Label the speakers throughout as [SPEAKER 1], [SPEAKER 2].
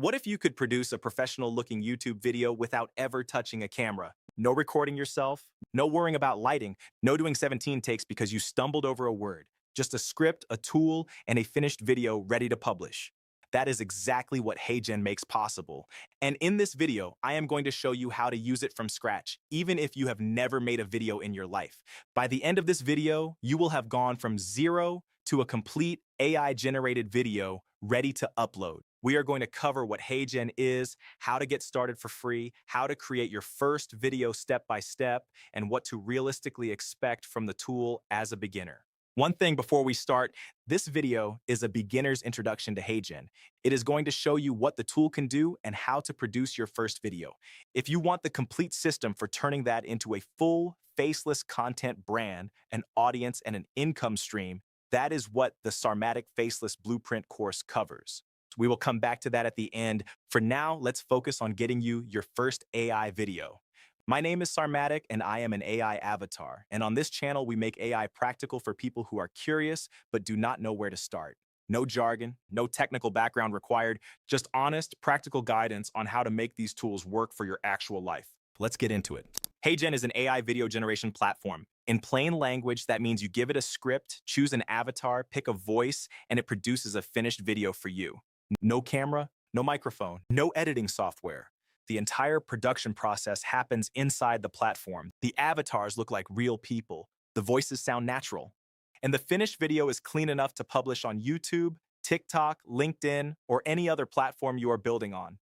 [SPEAKER 1] What if you could produce a professional-looking YouTube video without ever touching a camera? No recording yourself, no worrying about lighting, no doing 17 takes because you stumbled over a word. Just a script, a tool, and a finished video ready to publish. That is exactly what HeyGen makes possible. And in this video, I am going to show you how to use it from scratch, even if you have never made a video in your life. By the end of this video, you will have gone from zero to a complete AI-generated video ready to upload. We are going to cover what HeyGen is, how to get started for free, how to create your first video step by step, and what to realistically expect from the tool as a beginner. One thing before we start, this video is a beginner's introduction to HeyGen. It is going to show you what the tool can do and how to produce your first video. If you want the complete system for turning that into a full, faceless content brand, an audience, and an income stream, that is what the Sarmatic Faceless Blueprint course covers. We will come back to that at the end. For now, let's focus on getting you your first AI video. My name is Sarmatic, and I am an AI avatar. And on this channel, we make AI practical for people who are curious but do not know where to start. No jargon, no technical background required, just honest, practical guidance on how to make these tools work for your actual life. Let's get into it. HeyGen is an AI video generation platform. In plain language, that means you give it a script, choose an avatar, pick a voice, and it produces a finished video for you. No camera, no microphone, no editing software. The entire production process happens inside the platform. The avatars look like real people. The voices sound natural. And the finished video is clean enough to publish on YouTube, TikTok, LinkedIn, or any other platform you are building on.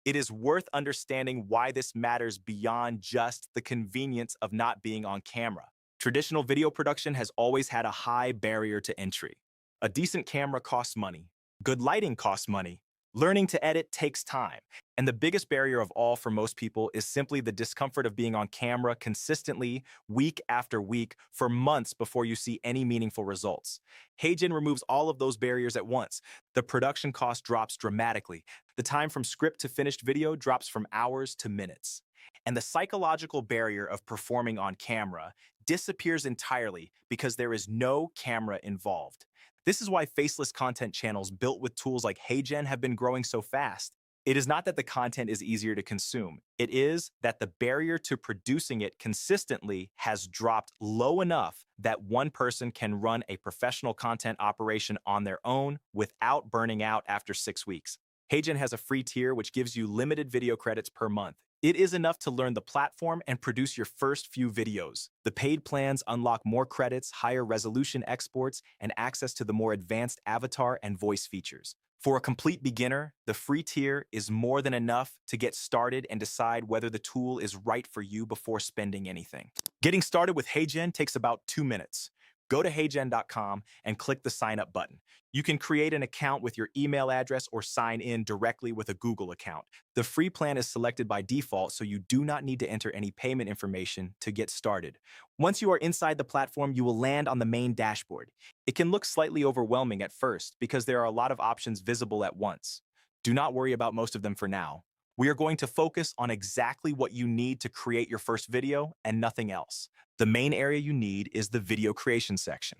[SPEAKER 1] It is worth understanding why this matters beyond just the convenience of not being on camera. Traditional video production has always had a high barrier to entry. A decent camera costs money. Good lighting costs money. Learning to edit takes time. And the biggest barrier of all for most people is simply the discomfort of being on camera consistently, week after week, for months before you see any meaningful results. HeyGen removes all of those barriers at once. The production cost drops dramatically. The time from script to finished video drops from hours to minutes. And the psychological barrier of performing on camera disappears entirely because there is no camera involved. This is why faceless content channels built with tools like HeyGen have been growing so fast. It is not that the content is easier to consume. It is that the barrier to producing it consistently has dropped low enough that one person can run a professional content operation on their own without burning out after 6 weeks. HeyGen has a free tier which gives you limited video credits per month. It is enough to learn the platform and produce your first few videos. The paid plans unlock more credits, higher resolution exports, and access to the more advanced avatar and voice features. For a complete beginner, the free tier is more than enough to get started and decide whether the tool is right for you before spending anything. Getting started with HeyGen takes about 2 minutes. Go to heygen.com and click the sign up button. You can create an account with your email address or sign in directly with a Google account. The free plan is selected by default, so you do not need to enter any payment information to get started. Once you are inside the platform, you will land on the main dashboard. It can look slightly overwhelming at first because there are a lot of options visible at once. Do not worry about most of them for now. We are going to focus on exactly what you need to create your first video and nothing else. The main area you need is the video creation section.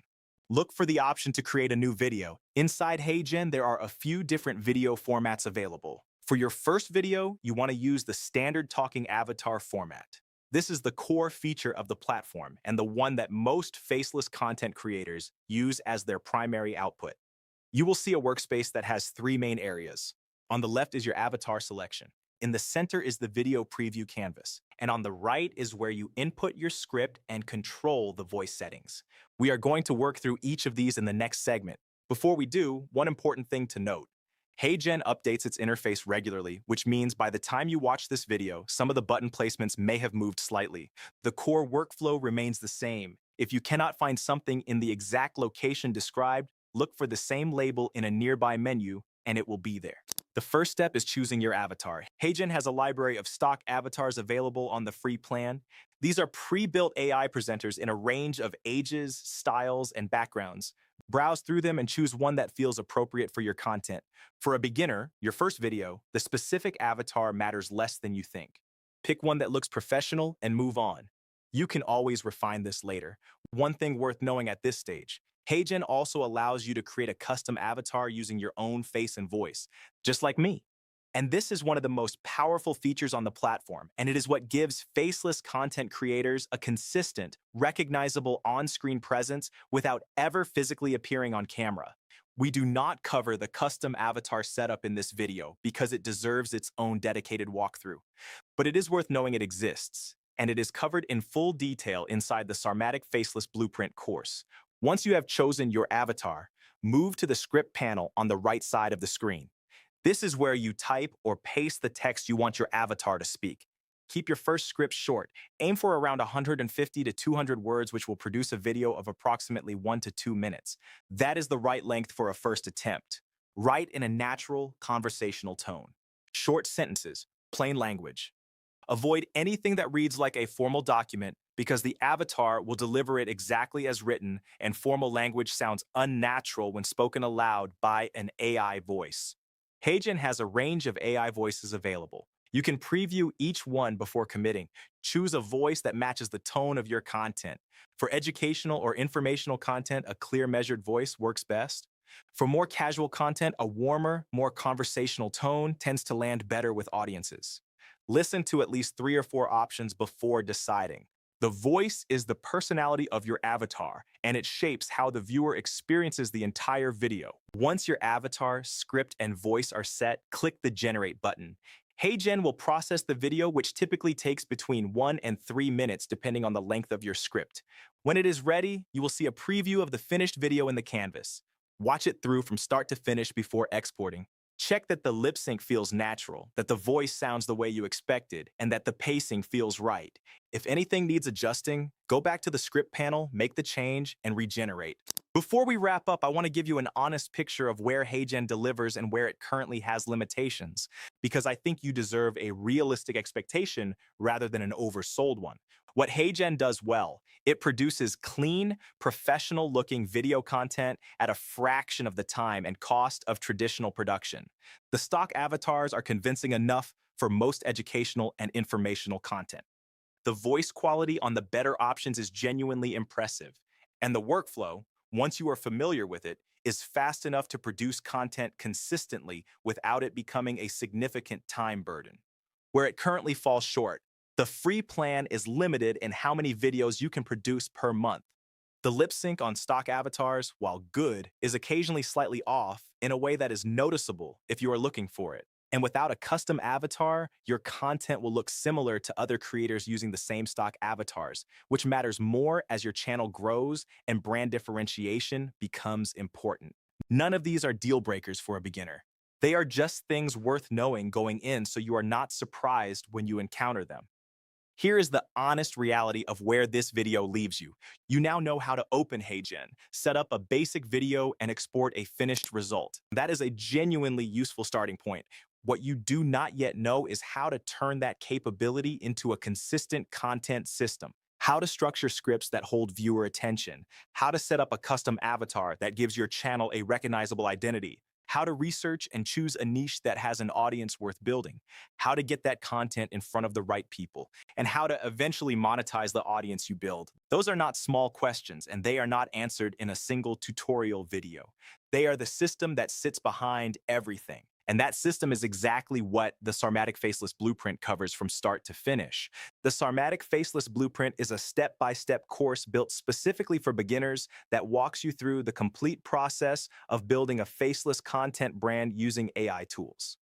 [SPEAKER 1] Look for the option to create a new video. Inside HeyGen, there are a few different video formats available. For your first video, you want to use the standard talking avatar format. This is the core feature of the platform and the one that most faceless content creators use as their primary output. You will see a workspace that has 3 main areas. On the left is your avatar selection. In the center is the video preview canvas, and on the right is where you input your script and control the voice settings. We are going to work through each of these in the next segment. Before we do, one important thing to note. HeyGen updates its interface regularly, which means by the time you watch this video, some of the button placements may have moved slightly. The core workflow remains the same. If you cannot find something in the exact location described, look for the same label in a nearby menu, and it will be there. The first step is choosing your avatar. HeyGen has a library of stock avatars available on the free plan. These are pre-built AI presenters in a range of ages, styles, and backgrounds. Browse through them and choose one that feels appropriate for your content. For a beginner, your first video, the specific avatar matters less than you think. Pick one that looks professional and move on. You can always refine this later. One thing worth knowing at this stage, HeyGen also allows you to create a custom avatar using your own face and voice, just like me. And this is one of the most powerful features on the platform, and it is what gives faceless content creators a consistent, recognizable on-screen presence without ever physically appearing on camera. We do not cover the custom avatar setup in this video because it deserves its own dedicated walkthrough. But it is worth knowing it exists, and it is covered in full detail inside the Sarmatic Faceless Blueprint course. Once you have chosen your avatar, move to the script panel on the right side of the screen. This is where you type or paste the text you want your avatar to speak. Keep your first script short. Aim for around 150 to 200 words, which will produce a video of approximately 1 to 2 minutes. That is the right length for a first attempt. Write in a natural, conversational tone. Short sentences, plain language. Avoid anything that reads like a formal document because the avatar will deliver it exactly as written, and formal language sounds unnatural when spoken aloud by an AI voice. HeyGen has a range of AI voices available. You can preview each one before committing. Choose a voice that matches the tone of your content. For educational or informational content, a clear, measured voice works best. For more casual content, a warmer, more conversational tone tends to land better with audiences. Listen to at least 3 or 4 options before deciding. The voice is the personality of your avatar, and it shapes how the viewer experiences the entire video. Once your avatar, script, and voice are set, click the Generate button. HeyGen will process the video, which typically takes between 1 and 3 minutes depending on the length of your script. When it is ready, you will see a preview of the finished video in the canvas. Watch it through from start to finish before exporting. Check that the lip sync feels natural, that the voice sounds the way you expected, and that the pacing feels right. If anything needs adjusting, go back to the script panel, make the change, and regenerate. Before we wrap up, I want to give you an honest picture of where HeyGen delivers and where it currently has limitations, because I think you deserve a realistic expectation rather than an oversold one. What HeyGen does well, it produces clean, professional-looking video content at a fraction of the time and cost of traditional production. The stock avatars are convincing enough for most educational and informational content. The voice quality on the better options is genuinely impressive, and the workflow, once you are familiar with it, is fast enough to produce content consistently without it becoming a significant time burden. Where it currently falls short, the free plan is limited in how many videos you can produce per month. The lip sync on stock avatars, while good, is occasionally slightly off in a way that is noticeable if you are looking for it. And without a custom avatar, your content will look similar to other creators using the same stock avatars, which matters more as your channel grows and brand differentiation becomes important. None of these are deal breakers for a beginner. They are just things worth knowing going in so you are not surprised when you encounter them. Here is the honest reality of where this video leaves you. You now know how to open HeyGen, set up a basic video, and export a finished result. That is a genuinely useful starting point. What you do not yet know is how to turn that capability into a consistent content system. How to structure scripts that hold viewer attention. How to set up a custom avatar that gives your channel a recognizable identity. How to research and choose a niche that has an audience worth building, how to get that content in front of the right people, and how to eventually monetize the audience you build. Those are not small questions, and they are not answered in a single tutorial video. They are the system that sits behind everything. And that system is exactly what the Sarmatic Faceless Blueprint covers from start to finish. The Sarmatic Faceless Blueprint is a step-by-step course built specifically for beginners that walks you through the complete process of building a faceless content brand using AI tools.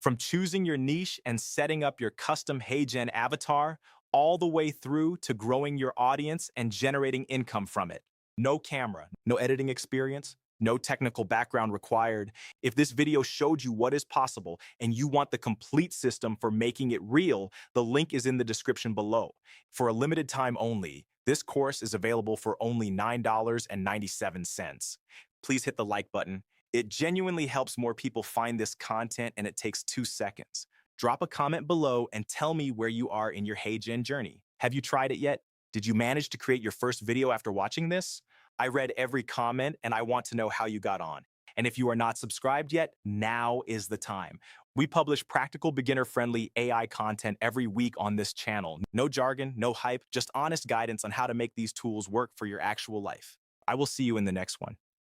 [SPEAKER 1] From choosing your niche and setting up your custom HeyGen avatar, all the way through to growing your audience and generating income from it. No camera, no editing experience, no technical background required. If this video showed you what is possible and you want the complete system for making it real, the link is in the description below. For a limited time only, this course is available for only $9.97. Please hit the like button. It genuinely helps more people find this content, and it takes 2 seconds. Drop a comment below and tell me where you are in your HeyGen journey. Have you tried it yet? Did you manage to create your first video after watching this? I read every comment, and I want to know how you got on. And if you are not subscribed yet, now is the time. We publish practical, beginner-friendly AI content every week on this channel. No jargon, no hype, just honest guidance on how to make these tools work for your actual life. I will see you in the next one.